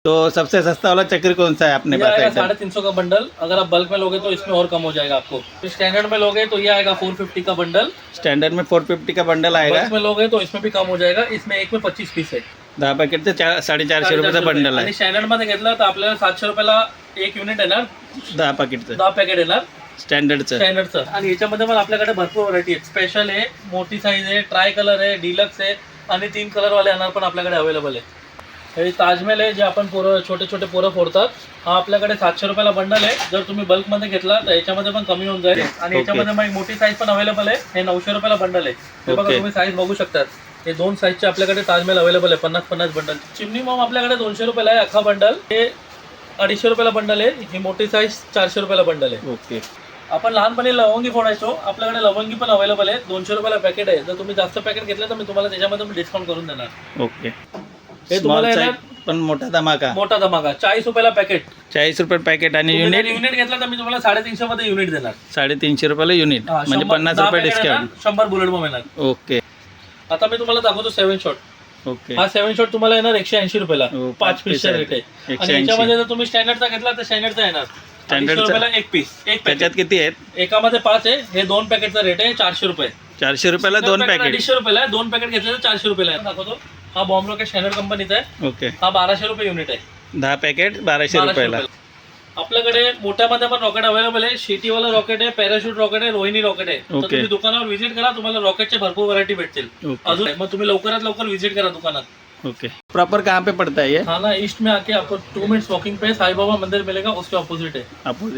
तो सबसे सस्ता वाला चक्री कौन सा है अपने ये पास आएगा आइटम? 350 का बंडल। अगर आप बल्क में लोगे तो इसमें और कम हो जाएगा आपको। स्टैंडर्ड में लोगे तो ये आएगा 450 का बंडल। स्टँडर्ड में 450 का बंडल आएगा। बल्क में लोगे तो इसमें भी कम हो जाएगा। इसमें एक में 25 पीस आहे। 10 पॅकेटचं 450 रुपयाचा बंडल आणि आहे। स्टँडर्ड मध्ये घेतलं तर आपल्याला 700 रुपयाला एक युनिट येणार, 10 पॅकेटचं 10 पॅकेट येणार स्टँडर्डचं। स्टँडर्डचं। आणि याच्यामध्ये पण आपल्याकडे भरपूर व्हरायटी आहे। स्पेशल आहे, मोठी साईज आहे, ट्राय कलर आहे, डिलक्स आहे आणि 3 कलर वाले अनार पण आपल्याकडे अवेलेबल आहे। हे ताजमहल आहे जे आपण पोरं छोटे छोटे पोरं फोडतात। हा आपल्याकडे 700 रुपयाला बंडल आहे। जर तुम्ही बल्क मध्ये घेतला तर याच्यामध्ये पण कमी होऊन जाईल। आणि याच्यामध्ये मग मोठी साईज पण अवेलेबल आहे। हे 900 रुपयाला बंडल आहे। हे बघा तुम्ही साईज बघू शकता। हे 2 साईजचे आपल्याकडे ताजमहल अवेलेबल आहे। 50-50 बंडल। चिमणी मॉम आपल्याकडे 200 रुपयाला आहे अख्खा बंडल। हे 250 रुपयाला बंडल आहे। ही मोठी साईज 400 रुपयाला बंडल आहे। ओके। आपण लहानपणी लवंगी फोडायचो। आपल्याकडे लवंगी पण अवेलेबल आहे। 200 रुपयाला पॅकेट आहे। जर तुम्ही जास्त पॅकेट घेतलं तर मी तुम्हाला त्याच्यामध्ये डिस्काउंट करून देणार। ओके। हे तुम्हाला येणार पण मोठा धमाका मोठा धमाका 40 रुपयाला पॅकेट। 40 रुपये पॅकेट आणि युनिट युनिट घेतला तर मी तुम्हाला 350 मध्ये युनिट देणार। 350 रुपयाला युनिट म्हणजे 50 रुपये डिस्काउंट। 100 बुलेट बॉम्ब येणार। ओके आता मी तुम्हाला दाखवतो 7 शॉट। ओके। हा 7 शॉट तुम्हाला येणार 180 रुपयाला। 5 पीसचा रेट आहे। 180. आणि याच्यामध्ये जर तुम्ही स्टँडर्डचा घेतला तर स्टँडर्डचा येणार 150 रुपयाला एक पीस। एक त्याच्यात किती आहेत? एकामध्ये 5 आहे। हे 2 पॅकेटचा रेट आहे 400 रुपये। 400 रुपयाला 2 पॅकेट 250 रुपयाला आहे। 2 पॅकेट घेतले तर 400 रुपयाला आहे। दाखवतो। हा बॉम्ब रॉकेट स्टँडर्ड कंपनीचा आहे। ओके। हा 1200 रुपये युनिट आहे। 10 पॅकेट 1200 रुपयाला। आपल्याकडे मोठ्यामध्ये पण रॉकेट अवेलेबल आहे। शेतीवाला रॉकेट आहे, पॅराशूट रॉकेट आहे, रोहिणी रॉकेट आहे। तर तुम्ही दुकानावर व्हिजिट करा, तुम्हाला रॉकेटचे भरपूर व्हरायटी भेटतील। अजून मग तुम्ही लवकरात लवकर व्हिजिट करा दुकानात। ओके। प्रॉपर कहाँ पे पड़ता है ये? हाँ ना, ईस्ट में आके आपको 2 मिनट्स वॉकिंग पे साई बाबा मंदिर मिलेगा, उसके ऑपोजिट है। अपोजिट।